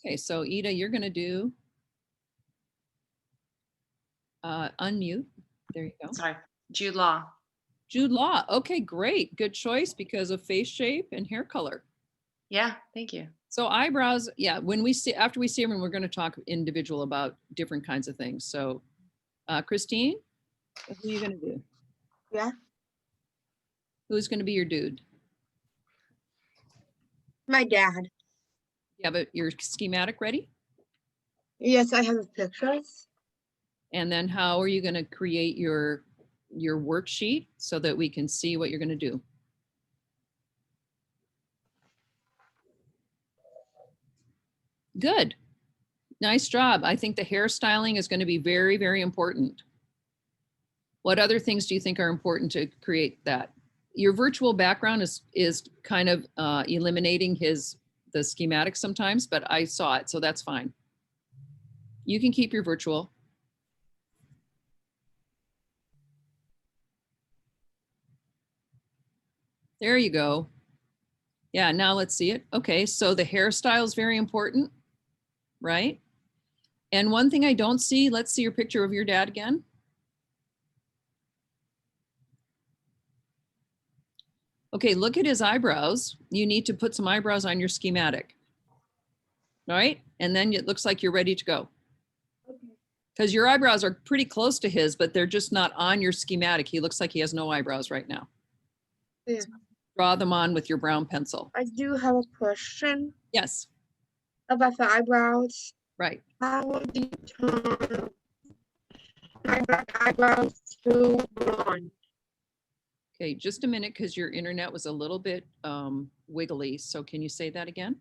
Okay, so Ida, you're gonna do unmute. There you go. Sorry, Jude Law. Jude Law. Okay, great. Good choice because of face shape and hair color. Yeah, thank you. So eyebrows, yeah, when we see, after we see everyone, we're going to talk individual about different kinds of things. So Christine, what are you going to do? Yeah. Who's going to be your dude? My dad. Yeah, but your schematic ready? Yes, I have pictures. And then how are you going to create your worksheet so that we can see what you're going to do? Good. Nice job. I think the hairstyling is going to be very, very important. What other things do you think are important to create that? Your virtual background is kind of eliminating the schematic sometimes, but I saw it, so that's fine. You can keep your virtual. There you go. Yeah, now let's see it. Okay, so the hairstyle is very important, right? And one thing I don't see, let's see your picture of your dad again. Okay, look at his eyebrows. You need to put some eyebrows on your schematic. All right, and then it looks like you're ready to go. Because your eyebrows are pretty close to his, but they're just not on your schematic. He looks like he has no eyebrows right now. Yeah. So draw them on with your brown pencil. I do have a question Yes, about the eyebrows. right. How do you turn my black eyebrows to blonde? Okay, just a minute because your internet was a little bit wiggly. So can you say that again?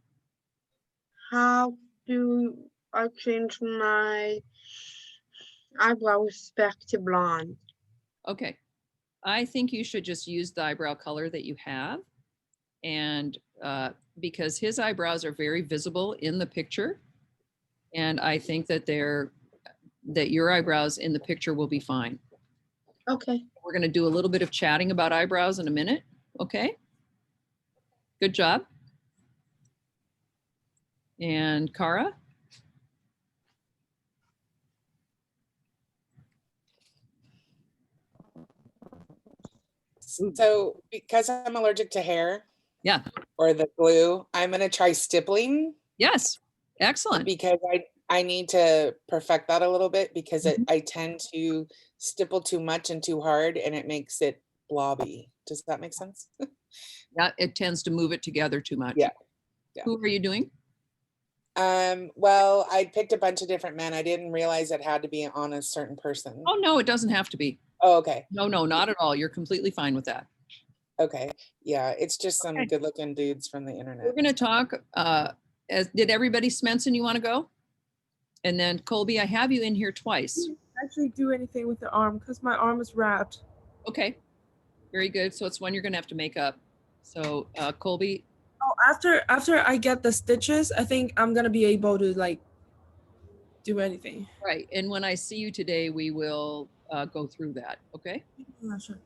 How do I change my eyebrows back to blonde? Okay, I think you should just use the eyebrow color that you have. And because his eyebrows are very visible in the picture. And I think that your eyebrows in the picture will be fine. Okay. We're going to do a little bit of chatting about eyebrows in a minute. Okay. Good job. And Cara? So because I'm allergic to hair, Yeah. or the glue, I'm going to try stippling. Yes. Excellent. Because I need to perfect that a little bit because I tend to stipple too much and too hard and it makes it blobby. Does that make sense? Yeah, it tends to move it together too much. Yeah. Who are you doing? Well, I picked a bunch of different men. I didn't realize it had to be on a certain person. Oh, no, it doesn't have to be. Oh, okay. No, not at all. You're completely fine with that. Okay. Yeah, it's just some good looking dudes from the internet. We're going to talk, did everybody, Smenson, you want to go? And then Colby, I have you in here twice. Actually do anything with the arm because my arm is wrapped. Okay, very good. So it's one you're going to have to make up. So Colby. Oh, after I get the stitches, I think I'm going to be able to like do anything. Right. And when I see you today, we will go through that. Okay. Yeah, sure.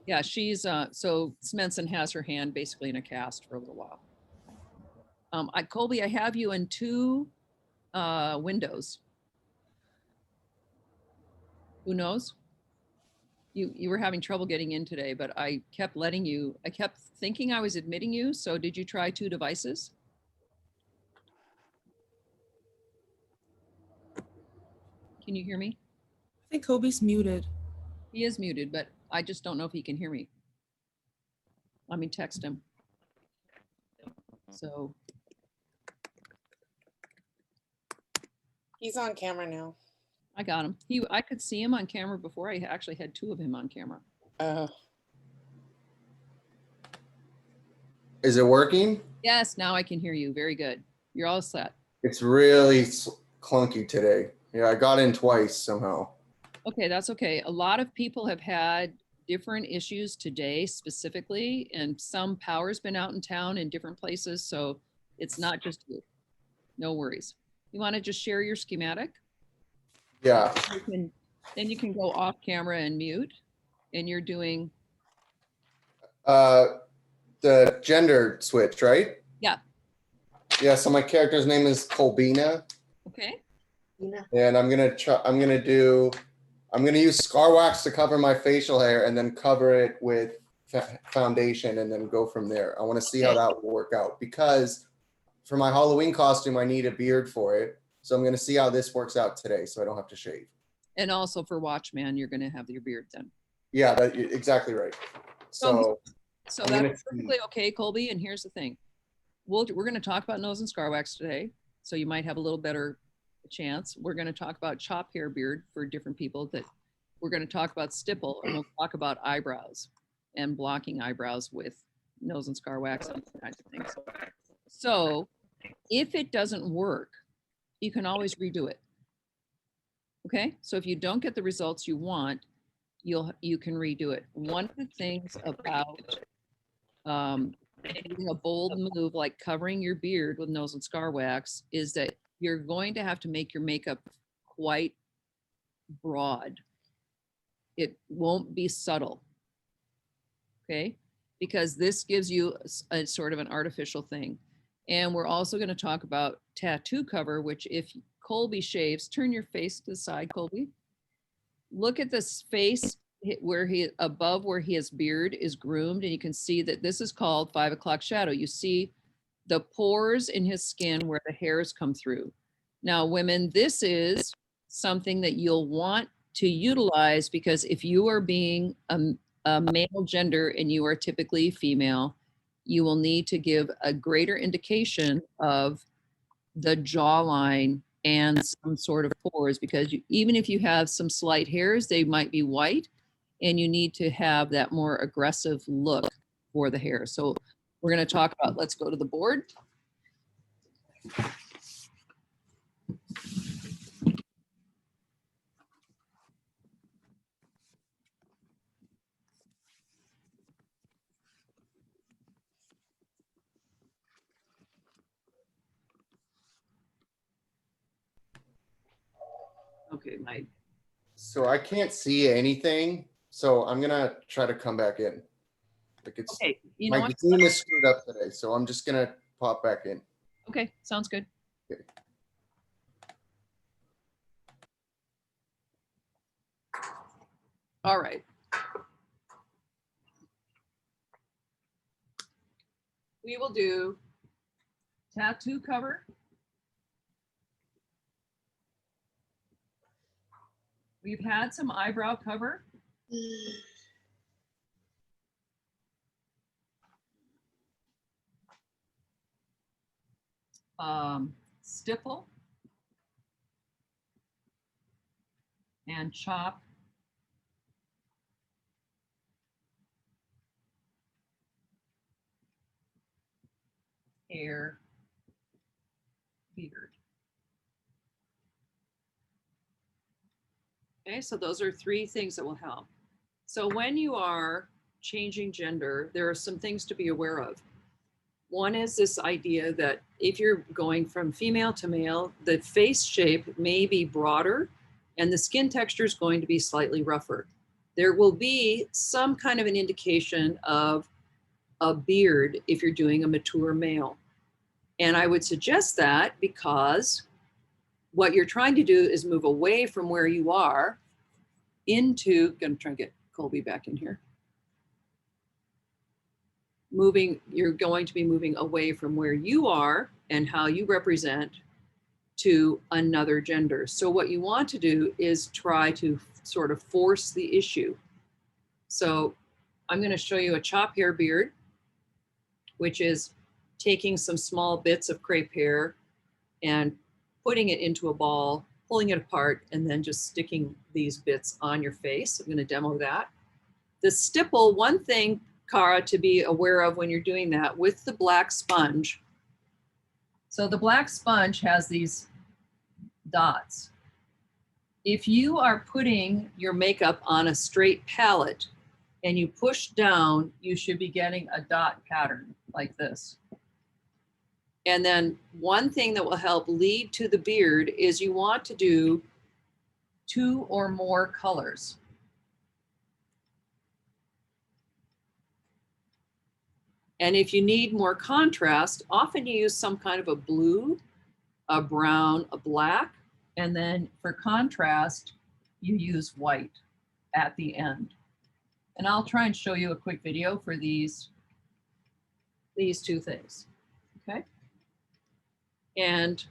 Yeah, she's, so Smenson has her hand basically in a cast for a little while. Colby, I have you in two windows. Who knows? You were having trouble getting in today, but I kept I kept thinking I was admitting you. So did you try two devices? Can you hear me? I think Kobe's muted. He is muted, but I just don't know if he can hear me. Let me text him. So. He's on camera now. I got him. I could see him on camera before. I actually had two of him on camera. Is it working? Yes, now I can hear you. Very good. You're all set. It's really clunky today. Yeah, I got in twice somehow. Okay, that's okay. A lot of people have had different issues today specifically, and some power's been out in town in different places, so it's not just you. No worries. You want to just share your schematic? Yeah. Then you can go off camera and mute, and you're doing The gender switch, right? Yeah. Yeah, so my character's name is Colbina, Okay. and I'm gonna use scar wax to cover my facial hair and then cover it with foundation and then go from there. I want to see how Okay. that will work out because for my Halloween costume, I need a beard for it. So I'm gonna see how this works out today, so I don't have to shave. And also for Watchman, you're going to have your beard done. Yeah, you're exactly right. So So I'm gonna that's see. perfectly okay, Colby. And here's the thing. We're going to talk about nose and scar wax today. So you might have a little better chance. We're going to talk about chop hair beard for different people that we're going to talk about stipple, and we'll talk about eyebrows and blocking eyebrows with nose and scar wax and those kinds of things. So if it doesn't work, you can always redo it. Okay. So if you don't get the results you want, you can redo it. One of the things about doing a bold move like covering your beard with nose and scar wax is that you're going to have to make your makeup quite broad. It won't be subtle. Okay. Because this gives you a sort of an artificial thing. And we're also going to talk about tattoo cover, which if Colby shaves, turn your face to the side, Colby. Look at this face where above where his beard is groomed, and you can see that this is called 5 o'clock shadow. You see the pores in his skin where the hairs come through. Now, women, this is something that you'll want to utilize because if you are being a male gender and you are typically female, you will need to give a greater indication of the jawline and some sort of pores because even if you have some slight hairs, they might be white and you need to have that more aggressive look for the hair. So we're going to talk about, let's go to the board. Okay, Mike. So I can't see anything. So I'm gonna try to come back in. Like it's Okay, you know my what? Zoom is screwed up today, so I'm just gonna pop back in. Okay, sounds good. Okay. All right. We will do tattoo cover. We've had some eyebrow cover. Stipple and chop hair beard. Okay, so those are 3 things that will help. So when you are changing gender, there are some things to be aware of. One is this idea that if you're going from female to male, the face shape may be broader and the skin texture is going to be slightly rougher. There will be some kind of an indication of a beard if you're doing a mature male. And I would suggest that because what you're trying to do is move away from where you are into, gonna try and get Colby back in here. You're going to be moving away from where you are and how you represent to another gender. So what you want to do is try to sort of force the issue. So I'm going to show you a chop hair beard, which is taking some small bits of crepe hair and putting it into a ball, pulling it apart, and then just sticking these bits on your face. I'm going to demo that. The stipple, one thing, Cara, to be aware of when you're doing that with the black sponge. So the black sponge has these dots. If you are putting your makeup on a straight palette and you push down, you should be getting a dot pattern like this. And then one thing that will help lead to the beard is you want to do 2 or more colors. And if you need more contrast, often you use some kind of a blue, a brown, a black, and then for contrast, you use white at the end. And I'll try and show you a quick video for these two things, okay? And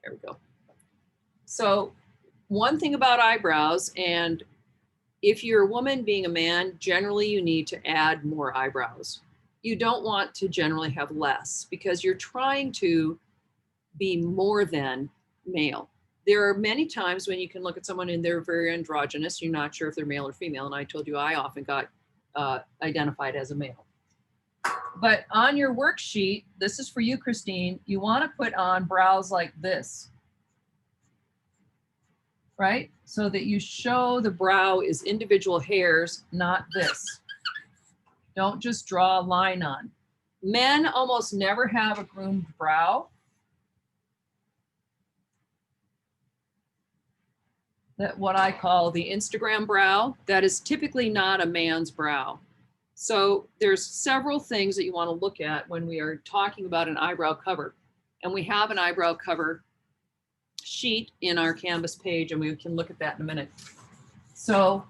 there we go. So one thing about eyebrows, and if you're a woman being a man, generally you need to add more eyebrows. You don't want to generally have less because you're trying to be more than male. There are many times when you can look at someone and they're very androgynous. You're not sure if they're male or female. And I told you I often got identified as a male. But on your worksheet, this is for you, Christine, you want to put on brows like this, right? So that you show the brow is individual hairs, not this. Don't just draw a line on. Men almost never have a groomed brow. That what I call the Instagram brow, that is typically not a man's brow. So there's several things that you want to look at when we are talking about an eyebrow cover. And we have an eyebrow cover sheet in our Canvas page, and we can look at that in a minute. So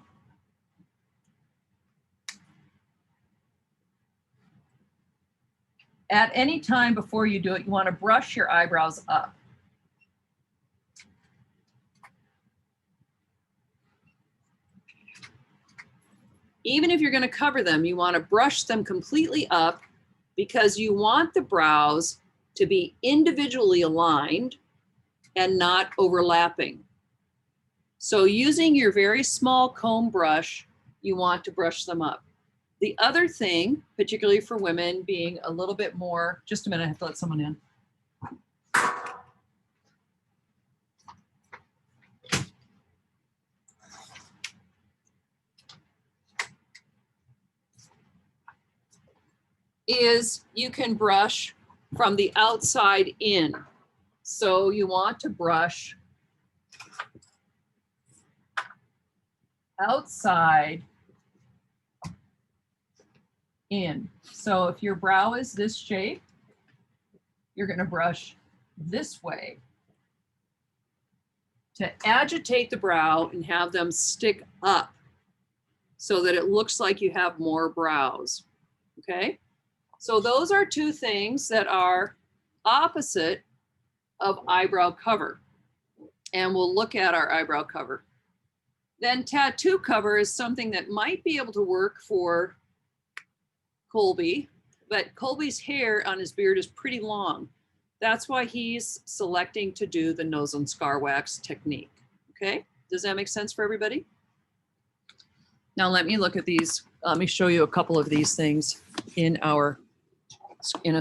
at any time before you do it, you want to brush your eyebrows up. Even if you're going to cover them, you want to brush them completely up because you want the brows to be individually aligned and not overlapping. So using your very small comb brush, you want to brush them up. The other thing, particularly for women being a little bit more, just a minute, I have to let someone in. Is you can brush from the outside in. So you want to brush outside in. So if your brow is this shape, you're going to brush this way to agitate the brow and have them stick up so that it looks like you have more brows. Okay? So those are two things that are opposite of eyebrow cover. And we'll look at our eyebrow cover. Then tattoo cover is something that might be able to work for Colby, but Colby's hair on his beard is pretty long. That's why he's selecting to do the nose and scar wax technique. Okay, does that make sense for everybody? Now let me look at these. Let me show you a couple of these things in a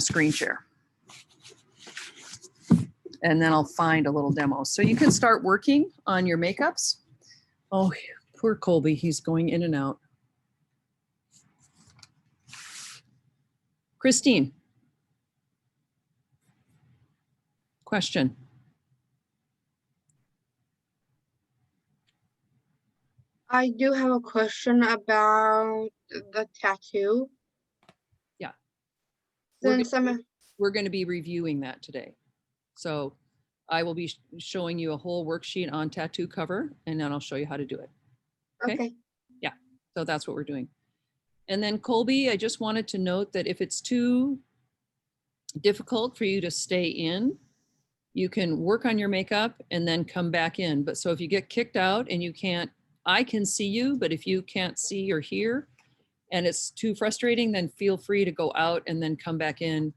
screen share. And then I'll find a little demo. So you can start working on your makeups. Oh, poor Colby, he's going in and out. Christine. Question. I do have a question about the tattoo. Yeah. Since We're going to be reviewing that today. So I will be showing you a whole worksheet on tattoo cover, and then I'll show you how to do it. okay. So that's what we're doing. And then Colby, I just wanted to note that if it's too difficult for you to stay in, you can work on your makeup and then come back in. But so if you get kicked out and you can't, I can see you, but if you can't see or hear and it's too frustrating, then feel free to go out and then come back in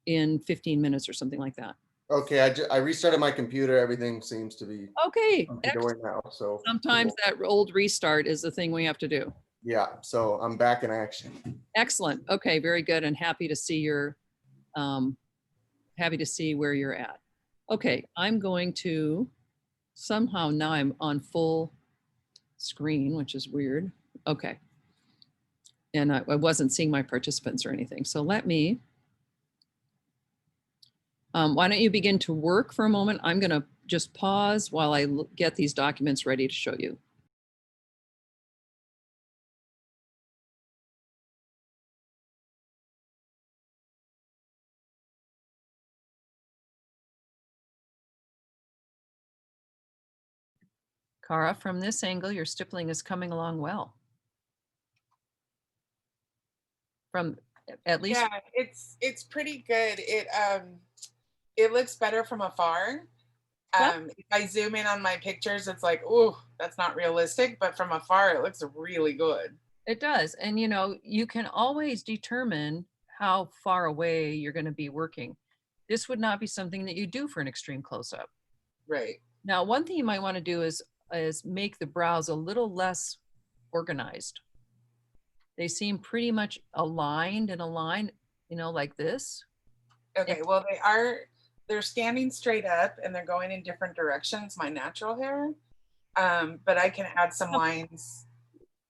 15 minutes or something like that. Okay, I restarted my computer. Everything seems to be Okay. doing now. So Sometimes cool. that old restart is the thing we have to do. Yeah, so I'm back in action. Excellent. Okay, very good. And happy to see happy to see where you're at. Okay, I'm going to somehow now I'm on full screen, which is weird. Okay. And I wasn't seeing my participants or anything. So let me, why don't you begin to work for a moment? I'm going to just pause while I get these documents ready to show you. Cara, from this angle, your stippling is coming along well. From at least, Yeah, it's pretty good. It looks better from afar. Well- If I zoom in on my pictures, it's like, oh, that's not realistic, but from afar, it looks really good. it does. And you know, you can always determine how far away you're going to be working. This would not be something that you do for an extreme close-up. Right. Now, one thing you might want to do is make the brows a little less organized. They seem pretty much aligned in a line, you know, like this. Okay, well, they're standing straight up and they're going in different directions, my natural hair. But I can add some lines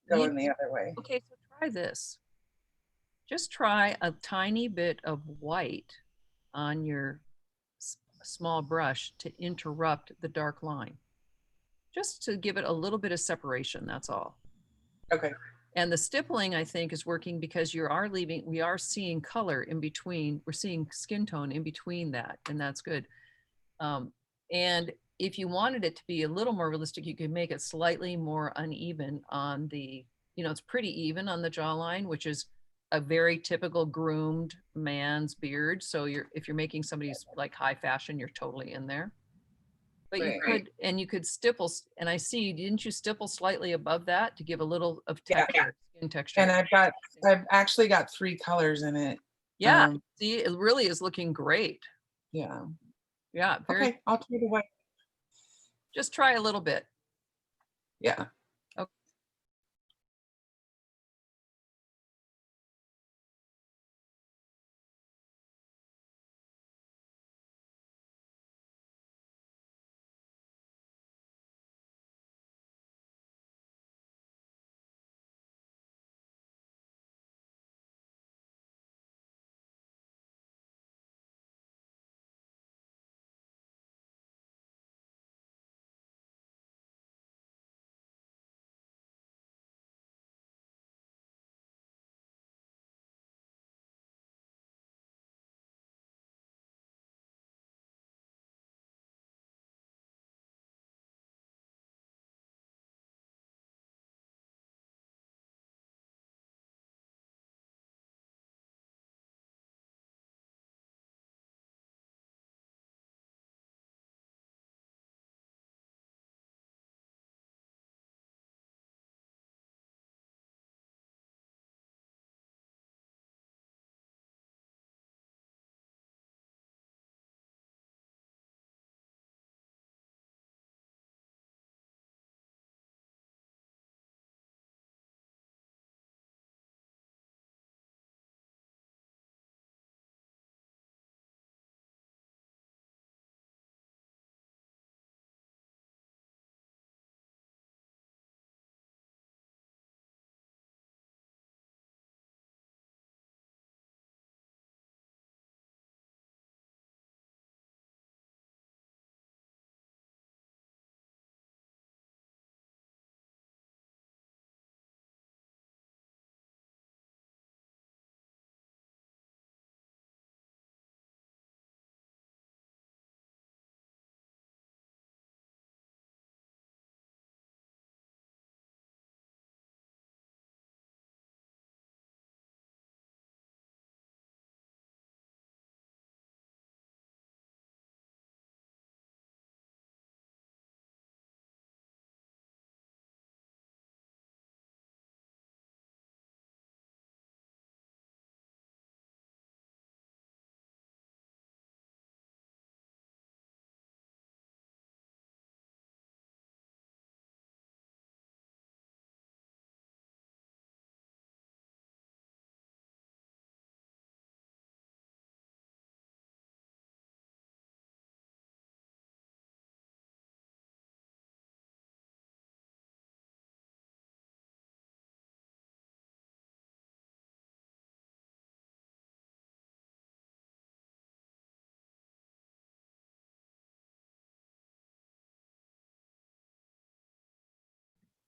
going the other way. Okay, so try this. Just try a tiny bit of white on your small brush to interrupt the dark line. Just to give it a little bit of separation, that's all. Okay. And the stippling, I think, is working because we are seeing color in between, we're seeing skin tone in between that, and that's good. And if you wanted it to be a little more realistic, you could make it slightly more uneven on the, you know, it's pretty even on the jawline, which is a very typical groomed man's beard. So if you're making somebody's like high fashion, you're totally in there. But you Right. could stipple, and I see, didn't you stipple slightly above that to give a little of Yeah. texture, skin texture? And I've actually got 3 colors in it. Yeah, Um, see, it really is looking great. Yeah. Yeah, very, Okay, I'll try the white. just try a little bit. Yeah. Okay.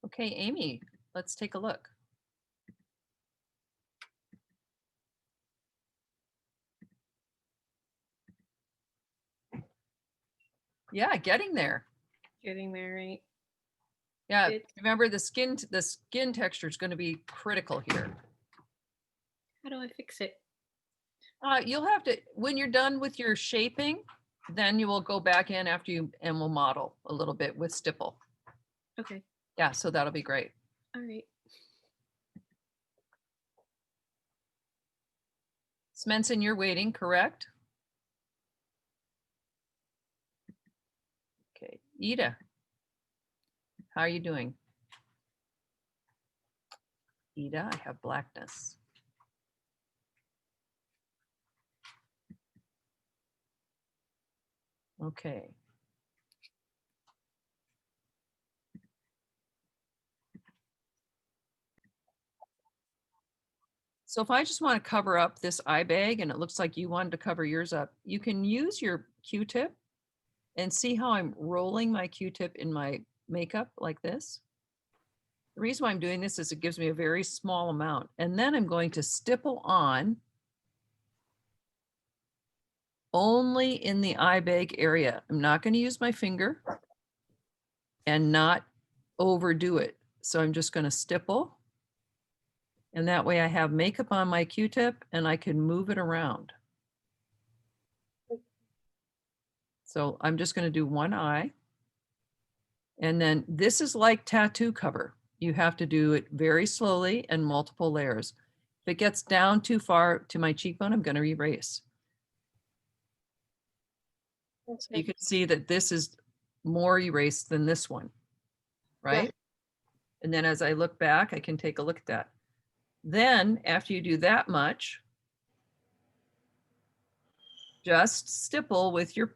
Okay, Amy, let's take a look. Yeah, getting there. Getting there, right? Yeah, Good. remember the skin texture is going to be critical here. How do I fix it? You'll have to, when you're done with your shaping, then you will go back in after you and we'll model a little bit with Stipple. Okay. Yeah, so that'll be great. All right. Svensson, you're waiting, correct? Okay, Ida, how are you doing? Ida, I have blackness. Okay. So if I just want to cover up this eye bag and it looks like you wanted to cover yours up, you can use your Q-tip and see how I'm rolling my Q-tip in my makeup like this. The reason why I'm doing this is it gives me a very small amount. And then I'm going to stipple on only in the eye bag area. I'm not going to use my finger and not overdo it. So I'm just going to stipple. And that way I have makeup on my Q-tip and I can move it around. So I'm just going to do one eye. And then this is like tattoo cover. You have to do it very slowly and multiple layers. If it gets down too far to my cheekbone, I'm going to erase. So you can see that this is more erased than this one, right? Yeah. And then as I look back, I can take a look at that. Then after you do that much, just stipple with your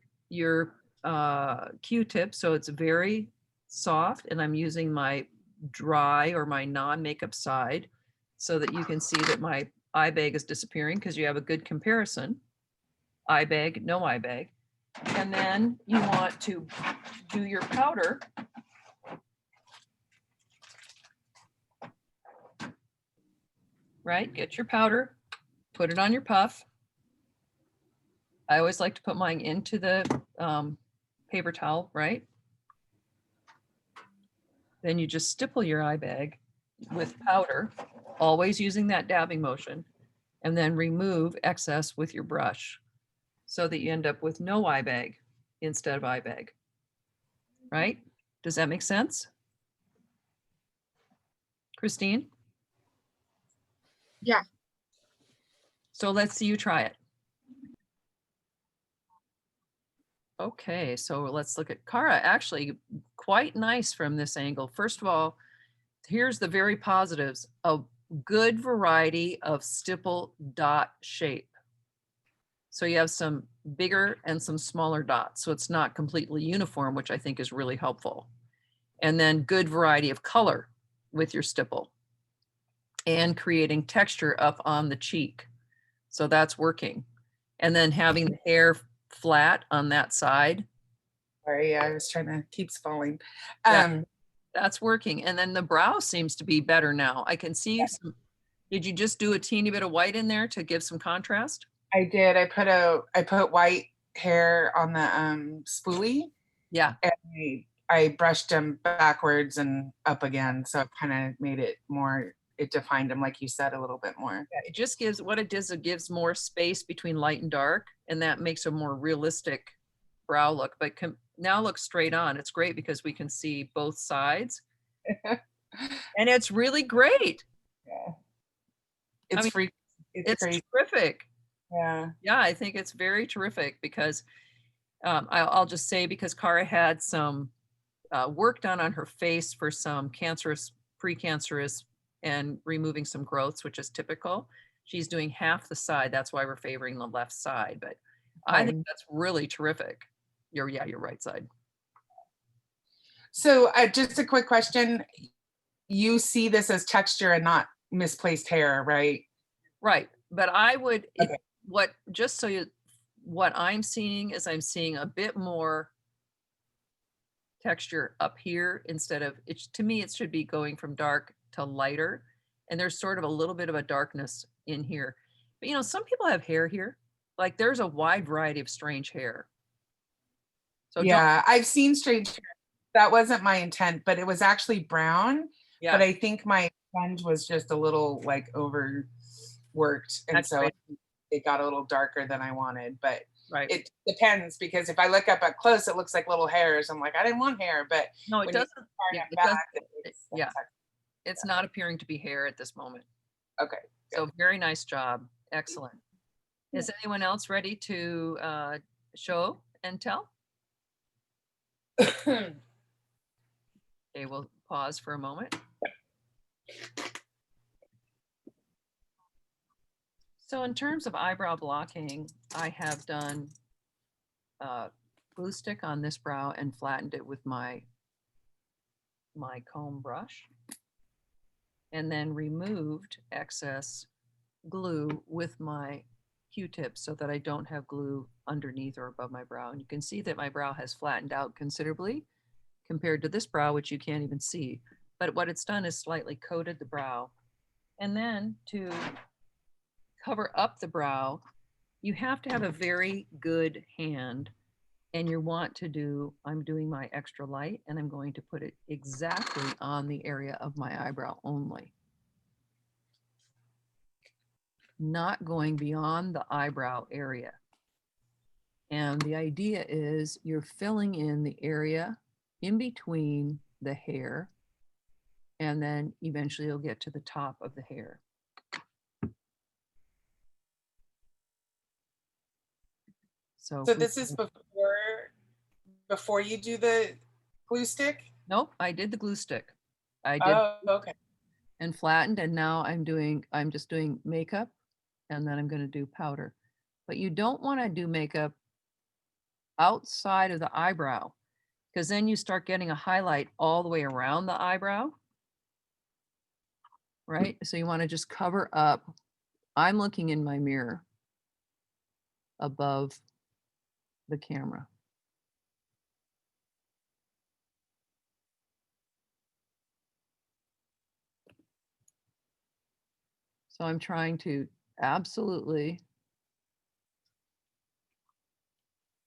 Q-tip so it's very soft, and I'm using my dry or my non-makeup side so that you can see that my eye bag is disappearing because you have a good comparison. Eye bag, no eye bag. And then you want to do your powder. Right? Get your powder, put it on your puff. I always like to put mine into the paper towel, right? Then you just stipple your eye bag with powder, always using that dabbing motion, and then remove excess with your brush so that you end up with no eye bag instead of eye bag, right? Does that make sense? Christine? Yeah. So let's see you try it. Okay, so let's look at Cara. Actually, quite nice from this angle. First of all, here's the very positives. A good variety of stipple dot shape. So you have some bigger and some smaller dots. So it's not completely uniform, which I think is really helpful. And then good variety of color with your stipple and creating texture up on the cheek. So that's working. And then having the hair flat on that side. Sorry, I was trying to, keeps falling. Yeah, that's working. And then the brow seems to be better now. I can see some, did you just do a teeny bit of white in there to give some contrast? I did. I put white hair on the spoolie. Yeah. And I brushed them backwards and up again. So it kind of made it more, it defined them, like you said, a little bit more. Yeah, it just gives, what it does, it gives more space between light and dark, and that makes a more realistic brow look. But now look straight on. It's great because we can see both sides. And it's really great. Yeah. It's free. It's crazy. Terrific. Yeah. Yeah, I think it's very terrific because I'll just say, because Cara had some work done on her face for some cancerous, precancerous, and removing some growths, which is typical. She's doing half the side. That's why we're favoring the left side. But I think that's really terrific. Your right side. So just a quick question. You see this as texture and not misplaced hair, right? Right. But I would, Okay. what I'm seeing is I'm seeing a bit more texture up here instead of, to me, it should be going from dark to lighter. And there's sort of a little bit of a darkness in here. But, you know, some people have hair here. Like there's a wide variety of strange hair. So yeah, I've seen strange hair. that wasn't my intent, but it was actually brown. Yeah. But I think my sponge was just a little like overworked. And That's so right. it got a little darker than I wanted. But Right. it depends, because if I look up at close, it looks like little hairs. I'm like, I didn't want hair, but No, it when you doesn't. start Yeah, it it back, doesn't. it's Yeah. It's not appearing to be hair at this moment. okay. So very nice job. Excellent. Is anyone else ready to show and tell? Okay, we'll pause for a moment. So in terms of eyebrow blocking, I have done glue stick on this brow and flattened it with my comb brush. And then removed excess glue with my Q-tip so that I don't have glue underneath or above my brow. And you can see that my brow has flattened out considerably compared to this brow, which you can't even see. But what it's done is slightly coated the brow. And then to cover up the brow, you have to have a very good hand. And you want to do, I'm doing my extra light and I'm going to put it exactly on the area of my eyebrow only. Not going beyond the eyebrow area. And the idea is you're filling in the area in between the hair, and then eventually you'll get to the top of the hair. So this is before you do the glue stick? Nope, I did the glue stick. I did Oh, okay. and flattened, and now I'm just doing makeup, and then I'm going to do powder. But you don't want to do makeup outside of the eyebrow, because then you start getting a highlight all the way around the eyebrow, right? So you want to just cover up. I'm looking in my mirror above the camera. So I'm trying to absolutely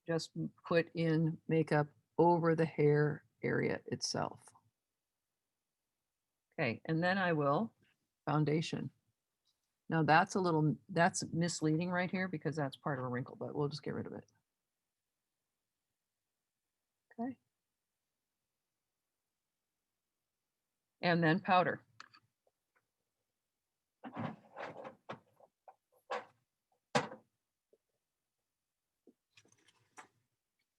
just put in makeup over the hair area itself. Okay, and then I will foundation. Now that's that's misleading right here because that's part of a wrinkle, but we'll just get rid of it. Okay. And then powder.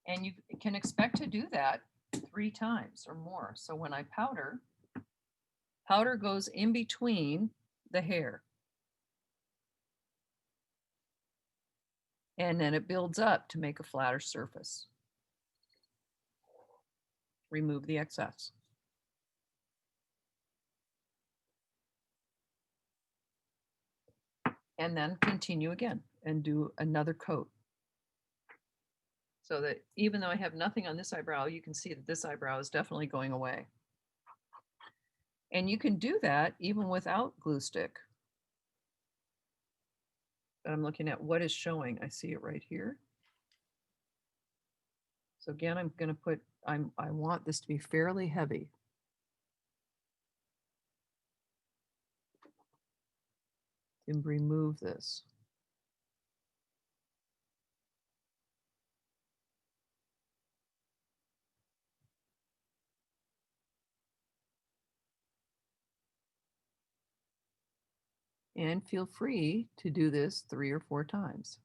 And you can expect to do that 3 times or more. So when I powder, powder goes in between the hair. And then it builds up to make a flatter surface. Remove the excess. And then continue again and do another coat. So that even though I have nothing on this eyebrow, you can see that this eyebrow is definitely going away. And you can do that even without glue stick. But I'm looking at what is showing. I see it right here. So again, I'm going to put, I want this to be fairly heavy. And remove this. And feel free to do this 3 or 4 times.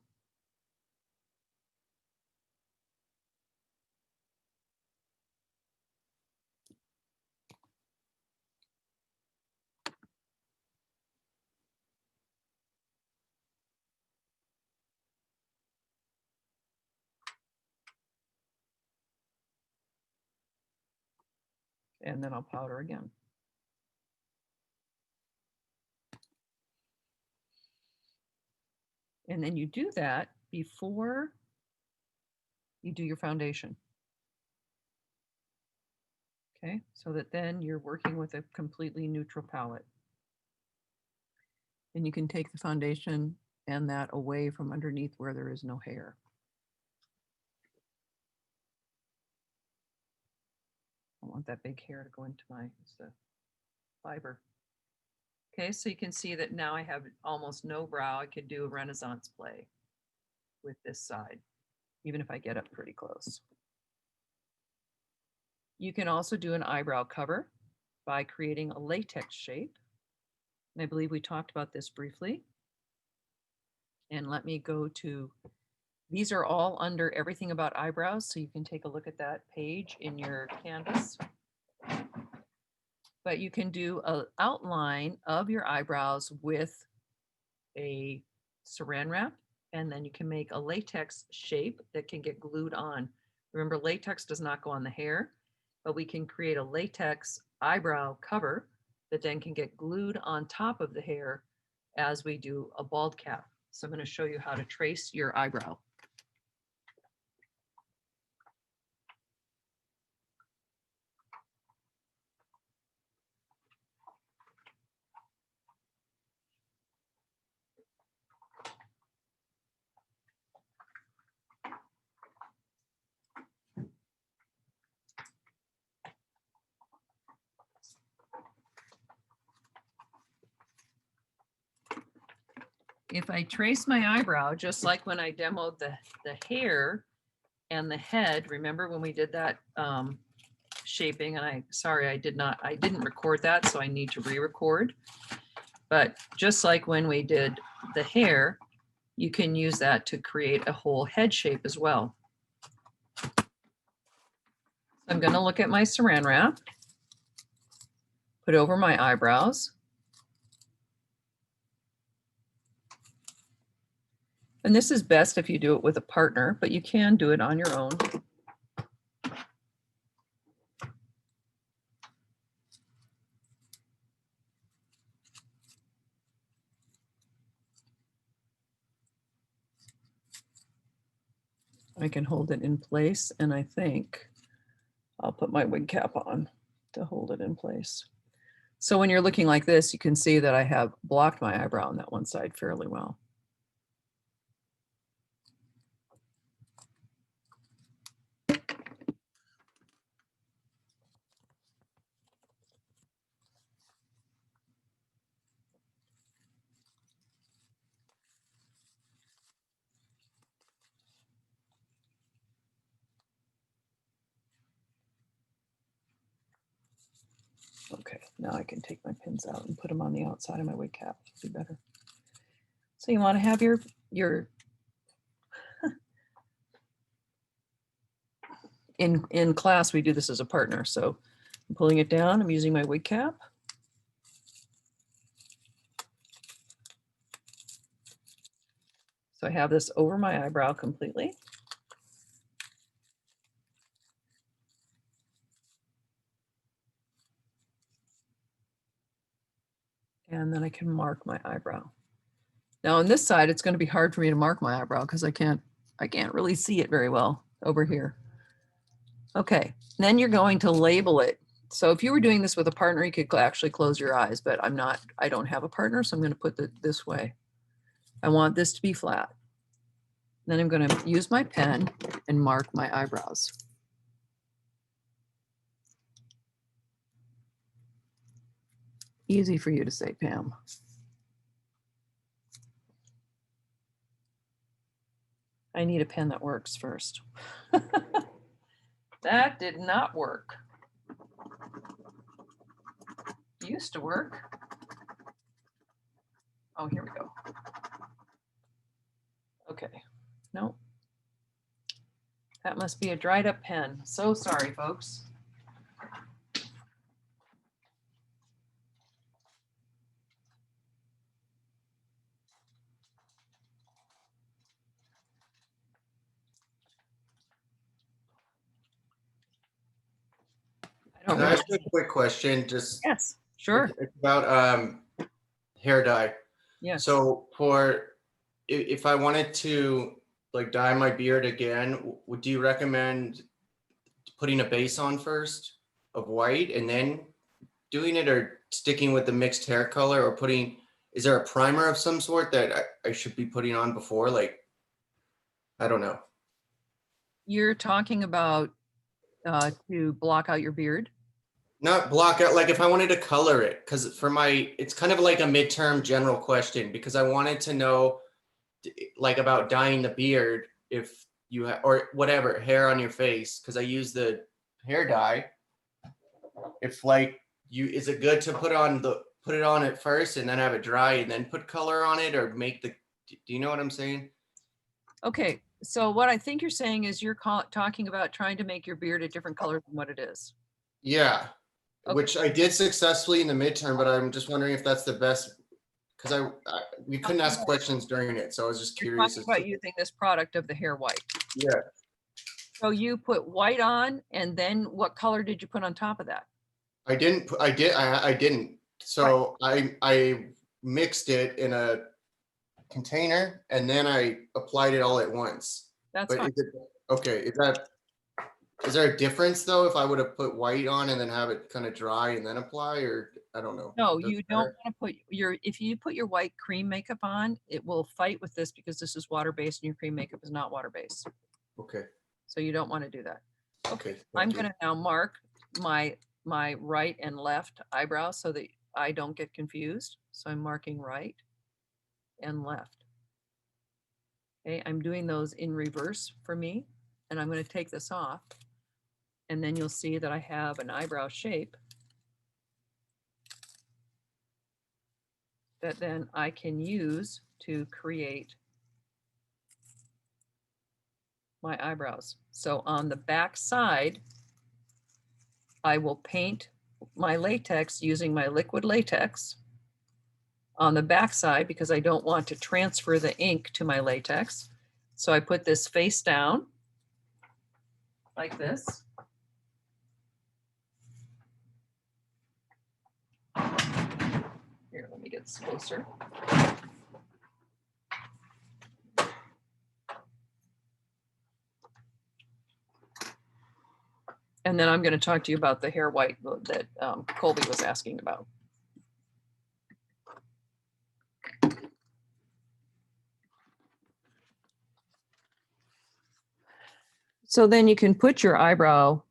And then I'll powder again. And then you do that before you do your foundation. Okay, so that then you're working with a completely neutral palette. And you can take the foundation and that away from underneath where there is no hair. don't want that big hair to go into my it's the fiber. Okay, so you can see that now I have almost no brow. I could do a Renaissance play with this side, even if I get up pretty close. You can also do an eyebrow cover by creating a latex shape. And I believe we talked about this briefly. And let me go to, these are all under everything about eyebrows, so you can take a look at that page in your Canvas. But you can do an outline of your eyebrows with a saran wrap, and then you can make a latex shape that can get glued on. Remember, latex does not go on the hair, but we can create a latex eyebrow cover that then can get glued on top of the hair as we do a bald cap. So I'm going to show you how to trace your eyebrow. If I trace my eyebrow, just like when I demoed the hair and the head, remember when we did that shaping, and I didn't record that, so I need to re-record. But just like when we did the hair, you can use that to create a whole head shape as well. I'm going to look at my saran wrap, put over my eyebrows. And this is best if you do it with a partner, but you can do it on your own. I can hold it in place, and I think I'll put my wig cap on to hold it in place. So when you're looking like this, you can see that I have blocked my eyebrow on that one side fairly well. Okay, now I can take my pins out and put them on the outside of my wig cap. It'll be better. So you want to have your in class, we do this as a partner. So I'm pulling it down. I'm using my wig cap. So I have this over my eyebrow completely. And then I can mark my eyebrow. Now on this side, it's going to be hard for me to mark my eyebrow because I can't really see it very well over here. Okay, then you're going to label it. So if you were doing this with a partner, you could actually close your eyes, but I don't have a partner, so I'm going to put it this way. I want this to be flat. Then I'm going to use my pen and mark my eyebrows. Easy for you to say, Pam. I need a pen that works first. That did not work. Used to work. Oh, here we go. Okay, no. That must be a dried up pen. So sorry, folks. Can I ask you a quick question? Just Yes, sure. it's about hair dye. Yes. So if I wanted to like dye my beard again, would you recommend putting a base on first of white and then doing it, or sticking with the mixed hair color, or is there a primer of some sort that I should be putting on before? Like, I don't know. You're talking about to block out your beard? Not block out, like if I wanted to color it, because for my, it's kind of like a midterm general question, because I wanted to know like about dyeing the beard, if you have, or whatever, hair on your face, because I use the hair dye. If like you, is it good to put it on at first and then have it dry and then put color on it, or make the, do you know what I'm saying? Okay, so what I think you're saying is you're talking about trying to make your beard a different color than what it is. Yeah, Okay. which I did successfully in the midterm, but I'm just wondering if that's the best, because we couldn't ask questions during it, so I was just You're curious talking as about to, using this product of the hair white. yeah. So you put white on, and then what color did you put on top of that? I didn't. I didn't. So I mixed it in a container and then I applied it all at once. That's But fine. is it okay? Is there a difference though if I would have put white on and then have it kind of dry and then apply, or I don't know? No, Doesn't you don't matter? want to put if you put your white cream makeup on, it will fight with this because this is water-based and your cream makeup is not water-based. Okay. So you don't want to do that. Okay. I'm thank you. going to now mark my right and left eyebrow so that I don't get confused. So I'm marking right and left. Okay, I'm doing those in reverse for me, and I'm going to take this off, and then you'll see that I have an eyebrow shape that then I can use to create my eyebrows. So on the back side, I will paint my latex using my liquid latex on the back side because I don't want to transfer the ink to my latex. So I put this face down like this. Here, let me get this closer. And then I'm going to talk to you about the hair white that Colby was asking about. So then you can put your eyebrow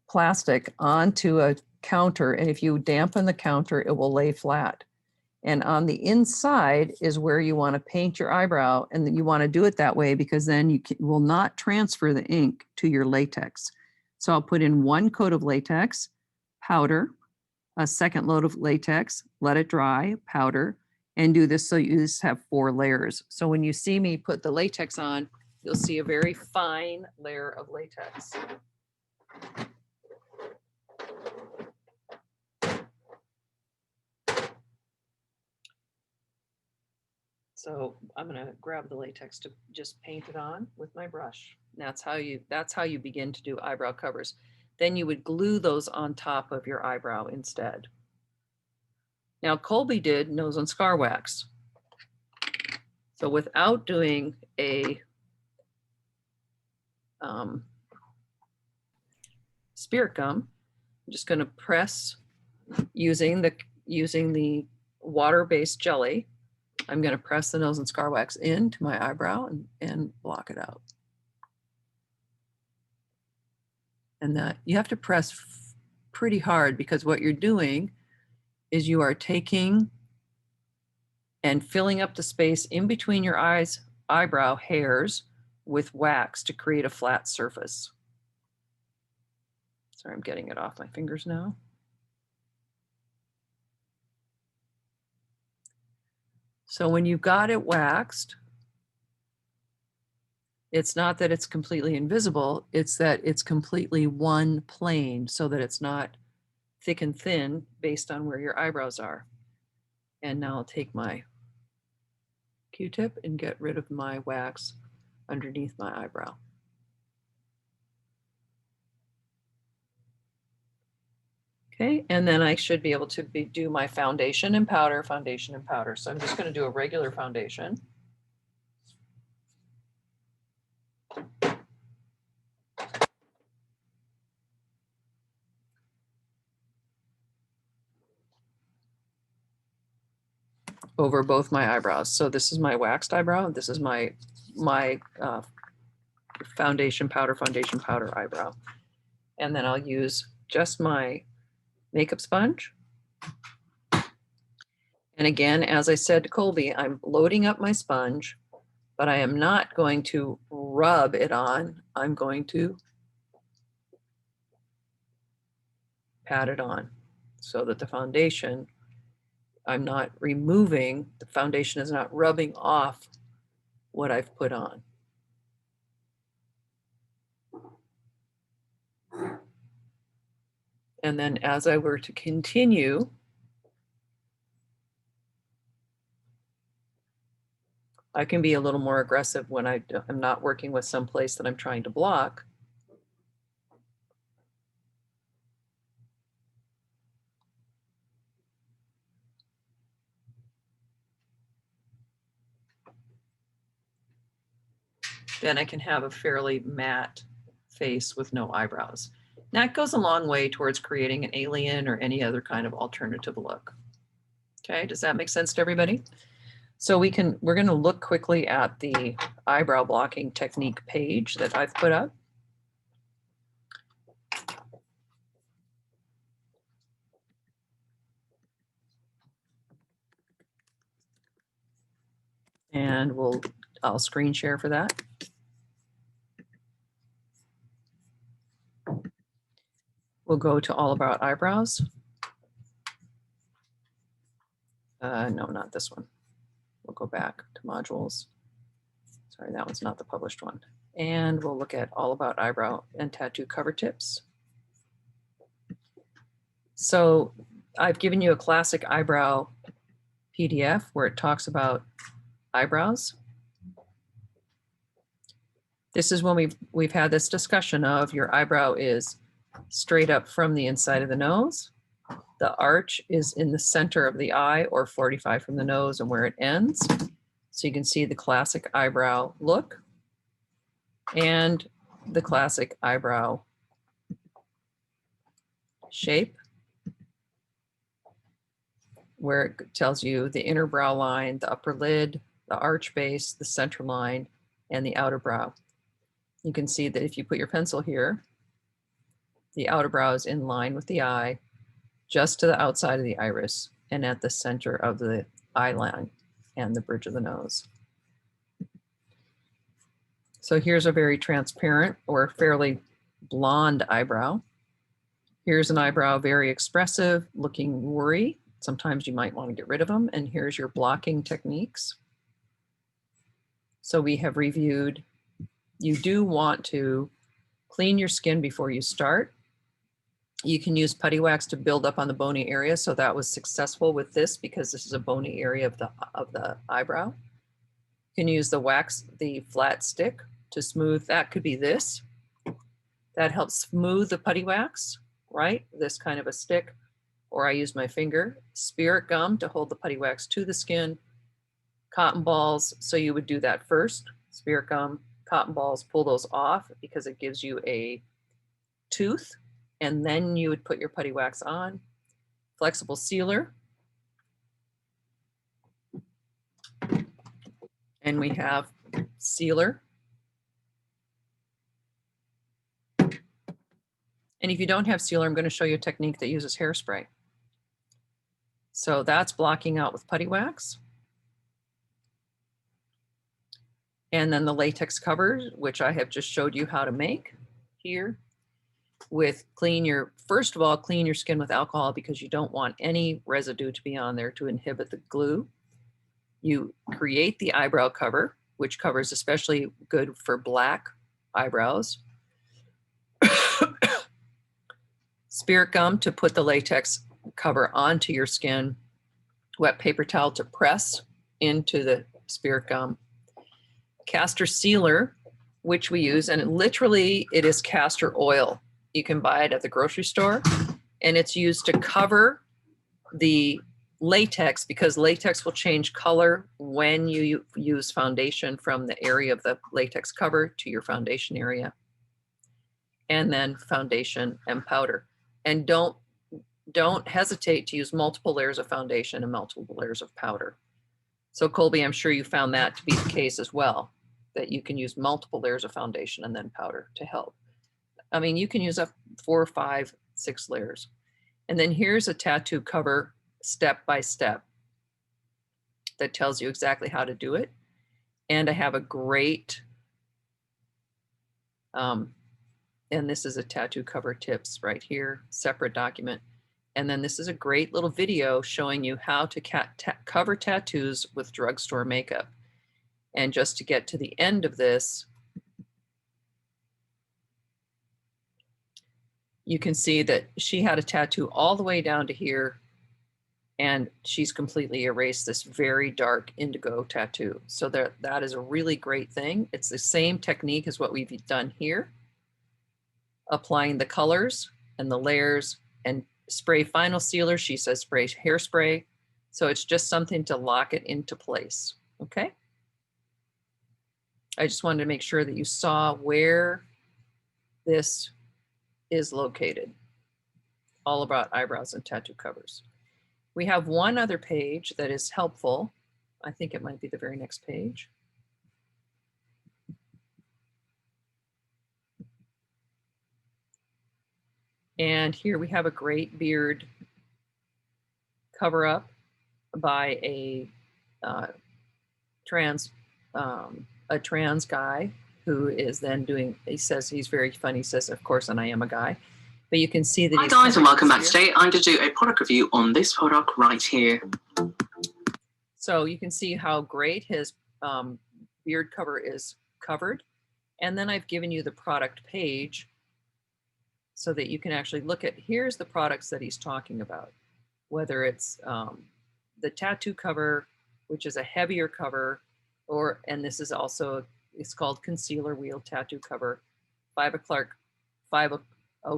plastic onto a counter, and if you dampen the counter, it will lay flat. And on the inside is where you want to paint your eyebrow, and then you want to do it that way because then you will not transfer the ink to your latex. So I'll put in 1 coat of latex, powder, a second load of latex, let it dry, powder, and do this so you just have 4 layers. So when you see me put the latex on, you'll see a very fine layer of latex. So I'm going to grab the latex to just paint it on with my brush. That's how you begin to do eyebrow covers. Then you would glue those on top of your eyebrow instead. Now Colby did nose and scar wax. So without doing a spirit gum, I'm just going to press using the water-based jelly. I'm going to press the nose and scar wax into my eyebrow and block it out. And that you have to press pretty hard because what you're doing is you are taking and filling up the space in between your eyebrow hairs with wax to create a flat surface. Sorry, I'm getting it off my fingers now. So when you've got it waxed, it's not that it's completely invisible, it's that it's completely one plane so that it's not thick and thin based on where your eyebrows are. And now I'll take my Q-tip and get rid of my wax underneath my eyebrow. Okay, and then I should be able to do my foundation and powder. So I'm just going to do a regular foundation. Over both my eyebrows. So this is my waxed eyebrow. This is my foundation powder eyebrow. And then I'll use just my makeup sponge. And again, as I said to Colby, I'm loading up my sponge, but I am not going to rub it on. I'm going to pat it on so that the foundation, I'm not removing, the foundation is not rubbing off what I've put on. And then as I were to continue, I can be a little more aggressive when I'm not working with some place that I'm trying to block. Then I can have a fairly matte face with no eyebrows. That goes a long way towards creating an alien or any other kind of alternative look. Okay, does that make sense to everybody? So we're going to look quickly at the eyebrow blocking technique page that I've put up. And I'll screen share for that. We'll go to all about eyebrows. No, not this one. We'll go back to modules. Sorry, that one's not the published one. And we'll look at all about eyebrow and tattoo cover tips. So I've given you a classic eyebrow PDF where it talks about eyebrows. This is when we've had this discussion of your eyebrow is straight up from the inside of the nose. The arch is in the center of the eye or 45 from the nose and where it ends. So you can see the classic eyebrow look and the classic eyebrow shape, where it tells you the inner brow line, the upper lid, the arch base, the center line, and the outer brow. You can see that if you put your pencil here, the outer brow is in line with the eye, just to the outside of the iris and at the center of the eye line and the bridge of the nose. So here's a very transparent or fairly blonde eyebrow. Here's an eyebrow, very expressive, looking worry. Sometimes you might want to get rid of them. And here's your blocking techniques. So we have reviewed, you do want to clean your skin before you start. You can use putty wax to build up on the bony area. So that was successful with this because this is a bony area of the eyebrow. You can use the wax, the flat stick to smooth. That could be this. That helps smooth the putty wax, right? This kind of a stick, or I use my finger. Spirit gum to hold the putty wax to the skin. Cotton balls, so you would do that first. Spirit gum, cotton balls, pull those off because it gives you a tooth. And then you would put your putty wax on. Flexible sealer. And we have sealer. And if you don't have sealer, I'm going to show you a technique that uses hairspray. So that's blocking out with putty wax. And then the latex covers, which I have just showed you how to make here. With first of all, clean your skin with alcohol because you don't want any residue to be on there to inhibit the glue. You create the eyebrow cover, which covers especially good for black eyebrows. Spirit gum to put the latex cover onto your skin. Wet paper towel to press into the spirit gum. Castor sealer, which we use, and literally it is castor oil. You can buy it at the grocery store, and it's used to cover the latex because latex will change color when you use foundation from the area of the latex cover to your foundation area. And then foundation and powder. And don't hesitate to use multiple layers of foundation and multiple layers of powder. So Colby, I'm sure you found that to be the case as well, that you can use multiple layers of foundation and then powder to help. I mean, you can use up 4 or 5 6 layers. And then here's a tattoo cover step by step that tells you exactly how to do it. And I have a great, and this is a tattoo cover tips right here, separate document. And then this is a great little video showing you how to cover tattoos with drugstore makeup. And just to get to the end of this, you can see that she had a tattoo all the way down to here, and she's completely erased this very dark indigo tattoo. So that is a really great thing. It's the same technique as what we've done here, applying the colors and the layers and spray final sealer. She says spray hairspray. So it's just something to lock it into place, okay? I just wanted to make sure that you saw where this is located. All about eyebrows and tattoo covers. We have one other page that is helpful. I think it might be the very next page. And here we have a great beard cover up by a trans guy who is then doing, he says he's very funny, he says, of course, and I am a guy. But you can see that. Hi guys, and welcome back. Today I'm going to do a product review on this product right here. So you can see how great his beard cover is covered. And then I've given you the product page so that you can actually look at, here's the products that he's talking about. Whether it's the tattoo cover, which is a heavier cover, and this is also, it's called concealer wheel tattoo cover, 5 o'clock, 5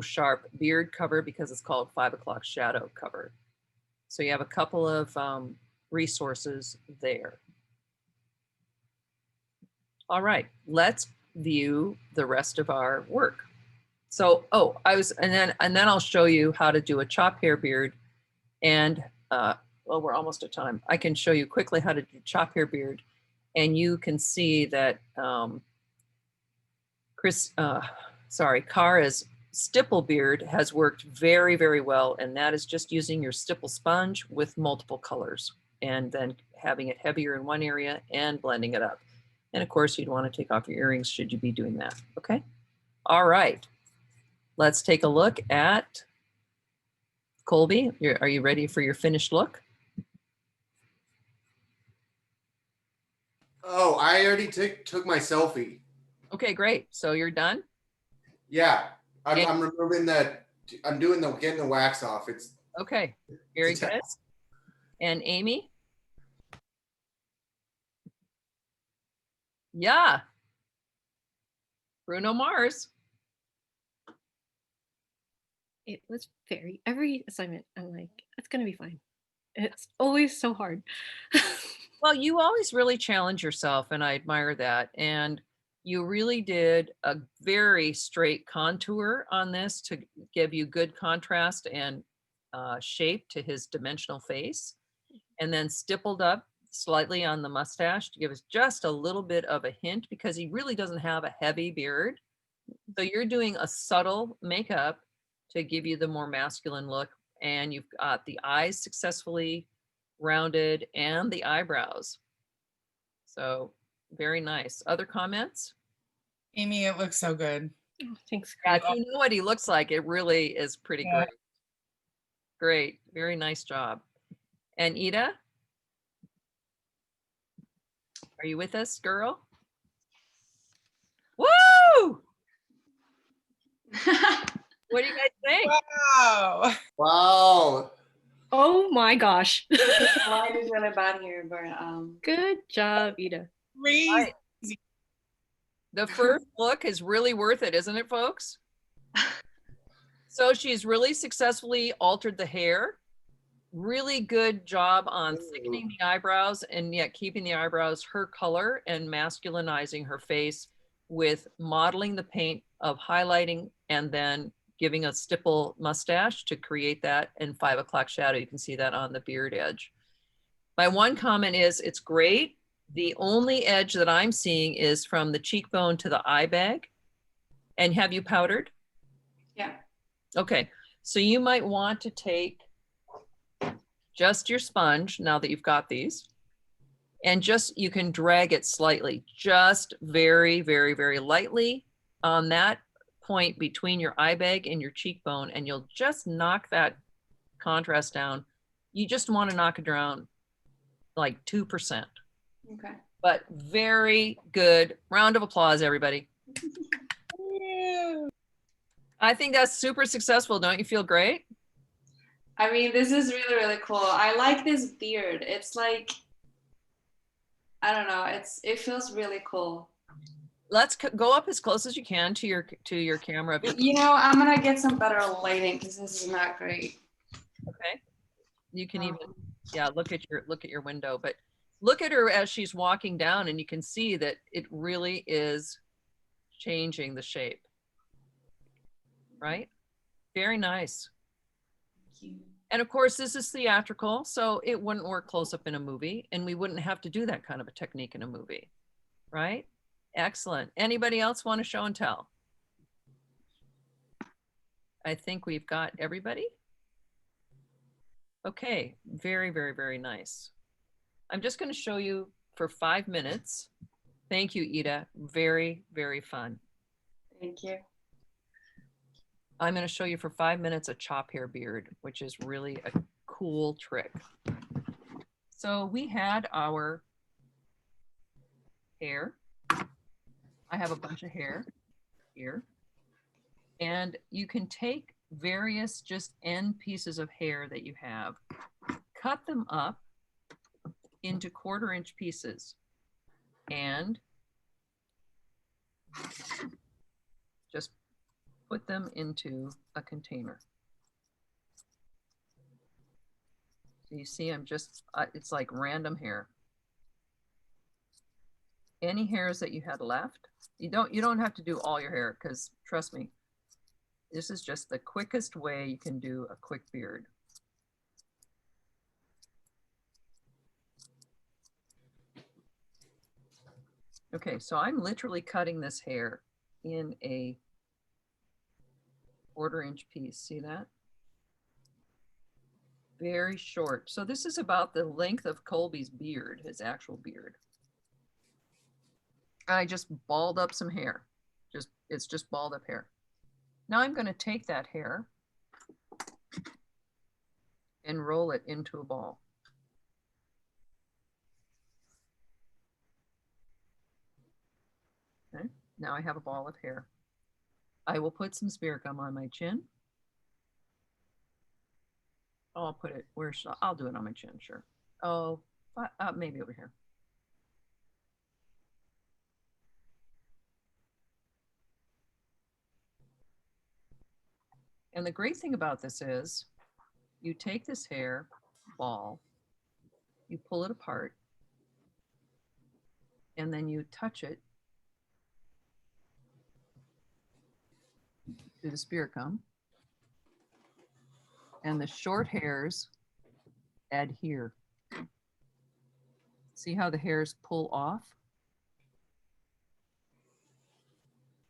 sharp beard cover because it's called 5 o'clock shadow cover. So you have a couple of resources there. All right, let's view the rest of our work. So, and then I'll show you how to do a chop hair beard, and well, we're almost at time. I can show you quickly how to do chop hair beard, and you can see that Kara's stipple beard has worked very, very well, and that is just using your stipple sponge with multiple colors and then having it heavier in one area and blending it up. And of course, you'd want to take off your earrings should you be doing that, okay? All right, let's take a look at Colby. Are you ready for your finished look? Oh, I already took my selfie. Okay, great. So you're done? Yeah, I'm removing that. I'm getting the wax off. It's okay. Very good. And Amy? Yeah. Bruno Mars. It was every assignment, I'm like, it's going to be fine. It's always so hard. Well, you always really challenge yourself, and I admire that. And you really did a very straight contour on this to give you good contrast and shape to his dimensional face, and then stippled up slightly on the mustache to give us just a little bit of a hint because he really doesn't have a heavy beard. So you're doing a subtle makeup to give you the more masculine look, and you've got the eyes successfully rounded and the eyebrows. So very nice. Other comments? Amy, it looks so good. Oh, thanks. Yeah, if you know what he looks like, it really is pretty great. Great. Very nice job. And Ida? Are you with us, girl? Woo! What do you guys think? Wow. wow. Oh my gosh. The light is really bad here, but Good job, Ida. Crazy. The first look is really worth it, isn't it, folks? So she's really successfully altered the hair. Really good job on thickening the eyebrows and yet keeping the eyebrows her color and masculinizing her face with modeling the paint of highlighting and then giving a stipple mustache to create that in 5 o'clock shadow. You can see that on the beard edge. My one comment is it's great. The only edge that I'm seeing is from the cheekbone to the eye bag. And have you powdered? yeah. Okay, So you might want to take just your sponge now that you've got these, and just, you can drag it slightly, just very, very, very lightly on that point between your eye bag and your cheekbone, and you'll just knock that contrast down. You just want to knock it down like 2%. Okay. But very good. Round of applause, everybody. I think that's super successful. Don't you feel great? I mean, this is really, really cool. I like this beard. It's like, I don't know. It feels really cool. Let's go up as close as you can to your camera. You know, I'm gonna get some better lighting because this is not great. Okay. You can even, yeah, look at your window, but look at her as she's walking down, and you can see that it really is changing the shape. Right? Very nice. Thank you. And of course, this is theatrical, so it wouldn't work close up in a movie, and we wouldn't have to do that kind of a technique in a movie, right? Excellent. Anybody else want to show and tell? I think we've got everybody. Okay, very, very, very nice. I'm just going to show you for 5 minutes. Thank you, Ida. Very, very fun. Thank you. I'm going to show you for 5 minutes a chop hair beard, which is really a cool trick. So we had our hair. I have a bunch of hair here. And you can take various just end pieces of hair that you have, cut them up into 1/4-inch pieces, and just put them into a container. So you see, I'm just, it's like random hair. Any hairs that you had left, you don't have to do all your hair, because trust me, this is just the quickest way you can do a quick beard. Okay, so I'm literally cutting this hair in a 1/4-inch piece. See that? Very short. So this is about the length of Colby's beard, his actual beard. I just balled up some hair. It's just balled up hair. Now I'm going to take that hair and roll it into a ball. Okay, now I have a ball of hair. I will put some spirit gum on my chin. I'll put it where I'll do it on my chin, sure. Oh, maybe over here. And the great thing about this is you take this hair ball, you pull it apart, and then you touch it to the spirit gum, and the short hairs adhere. See how the hairs pull off?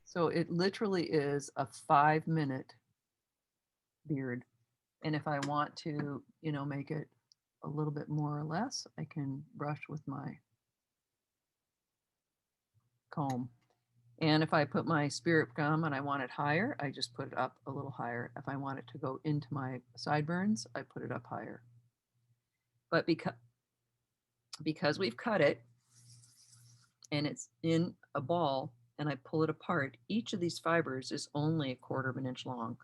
So it literally is a 5-minute beard. And if I want to, make it a little bit more or less, I can brush with my comb. And if I put my spirit gum and I want it higher, I just put it up a little higher. If I want it to go into my sideburns, I put it up higher. But because we've cut it and it's in a ball and I pull it apart, each of these fibers is only 1/4 of an inch long.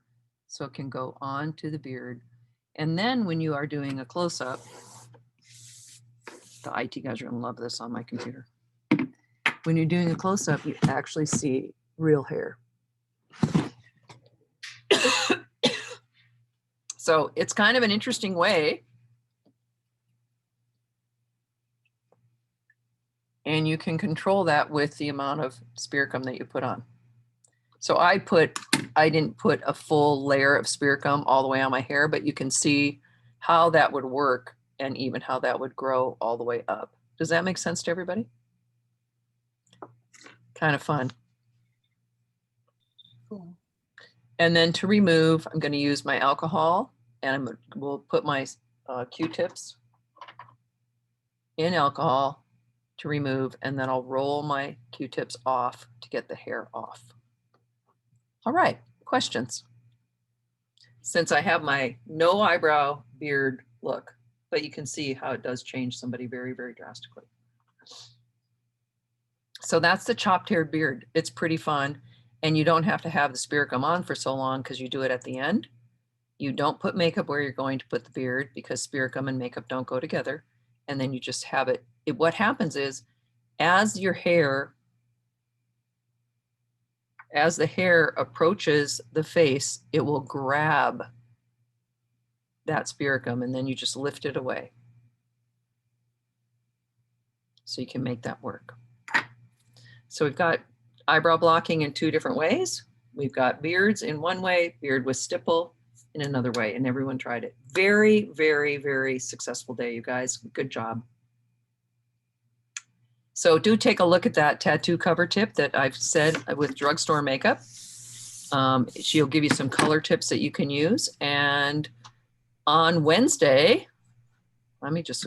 So it can go onto the beard. And then when you are doing a close-up, the IT guys are gonna love this on my computer. When you're doing a close-up, you actually see real hair. So it's kind of an interesting way. And you can control that with the amount of spirit gum that you put on. So I didn't put a full layer of spirit gum all the way on my hair, but you can see how that would work and even how that would grow all the way up. Does that make sense to everybody? Kind of fun. Cool. And then to remove, I'm going to use my alcohol, and we'll put my Q-tips in alcohol to remove, and then I'll roll my Q-tips off to get the hair off. All right, questions? Since I have my no eyebrow beard look, but you can see how it does change somebody very, very drastically. So that's the chopped haired beard. It's pretty fun. And you don't have to have the spirit gum on for so long because you do it at the end. You don't put makeup where you're going to put the beard because spirit gum and makeup don't go together. And then you just have it. What happens is as the hair approaches the face, it will grab that spirit gum and then you just lift it away. So you can make that work. So we've got eyebrow blocking in 2 different ways. We've got beards in one way, beard with stipple in another way, and everyone tried it. Very, very, very successful day, you guys. Good job. So do take a look at that tattoo cover tip that I've said with drugstore makeup. She'll give you some color tips that you can use. And on Wednesday, let me just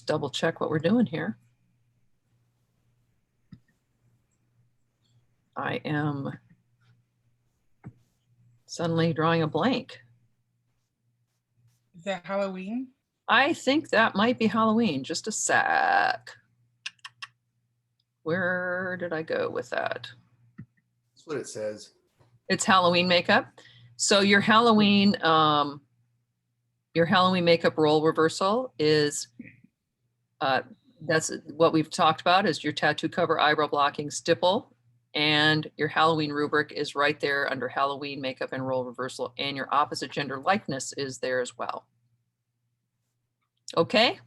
double check what we're doing here. I am suddenly drawing a blank. Is that Halloween? I think that might be Halloween. Just a sec. Where did I go with that? That's what it says. It's Halloween makeup. So your Halloween makeup role reversal is, that's what we've talked about, is your tattoo cover, eyebrow blocking, stipple, and your Halloween rubric is right there under Halloween makeup and role reversal, and your opposite gender likeness is there as well. Okay?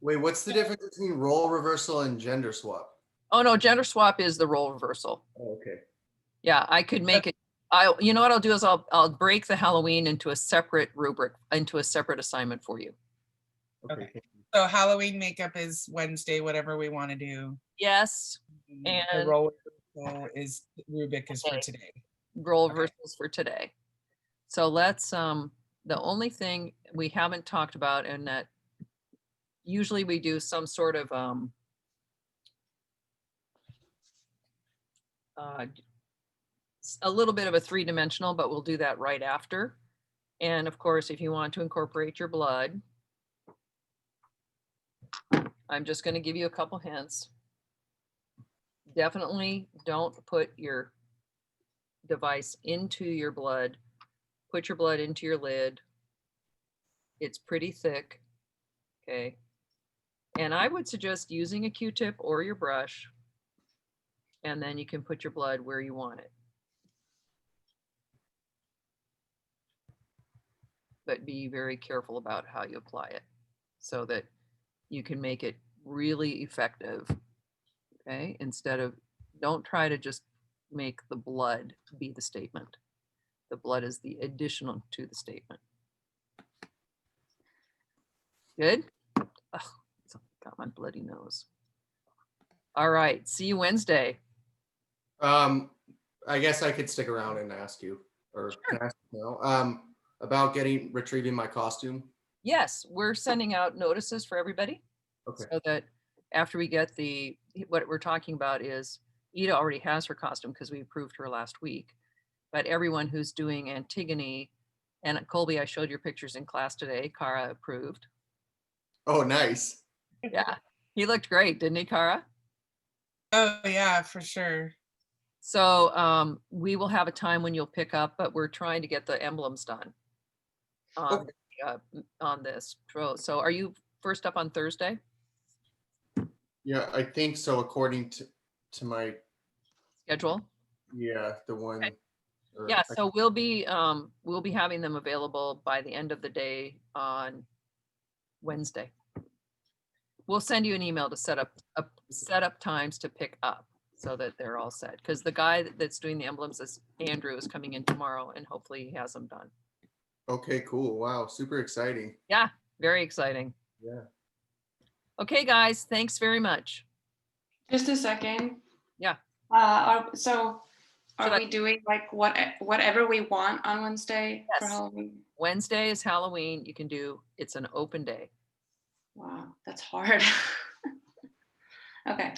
Wait, what's the difference between role reversal and gender swap? Oh no, gender swap is the role reversal. Oh, okay. Yeah, I could make it. You know what I'll do is I'll break the Halloween into a separate rubric, into a separate assignment for you. Okay. So Halloween makeup is Wednesday, whatever we want to do. Yes. The And role is rubric is for today. role reversals for today. So let's, the only thing we haven't talked about, and that usually we do some sort of a little bit of a 3-dimensional, but we'll do that right after. And of course, if you want to incorporate your blood, I'm just going to give you a couple hints. Definitely don't put your device into your blood. Put your blood into your lid. It's pretty thick, okay? And I would suggest using a Q-tip or your brush, and then you can put your blood where you want it. But be very careful about how you apply it so that you can make it really effective, okay? Instead of, don't try to just make the blood be the statement. The blood is the additional to the statement. Good? Ugh, got my bloody nose. All right, see you Wednesday. I guess I could stick around and ask you, or Sure. can I ask you now, about retrieving my costume. Yes, we're sending out notices for everybody. Okay. So that after we get what we're talking about is Ida already has her costume because we approved her last week. But everyone who's doing Antigone, and Colby, I showed your pictures in class today, Cara approved. Oh, nice. Yeah, he looked great, didn't he, Cara? Oh yeah, for sure. So we will have a time when you'll pick up, but we're trying to get the emblems done on this. So are you first up on Thursday? Yeah, I think so, according to my Schedule? Yeah, the one. Okay. Yeah, so we'll be having them available by the end of the day on Wednesday. We'll send you an email to set up times to pick up so that they're all set. Because the guy that's doing the emblems is Andrew, is coming in tomorrow, and hopefully he has them done. Okay, cool. Wow, super exciting. Yeah, very exciting. Yeah. Okay, guys, thanks very much. Just a second. Yeah. So Are we doing like whatever we want on Wednesday for Yes. Halloween? Wednesday is Halloween. You can do, it's an open day. Wow, that's hard. Okay.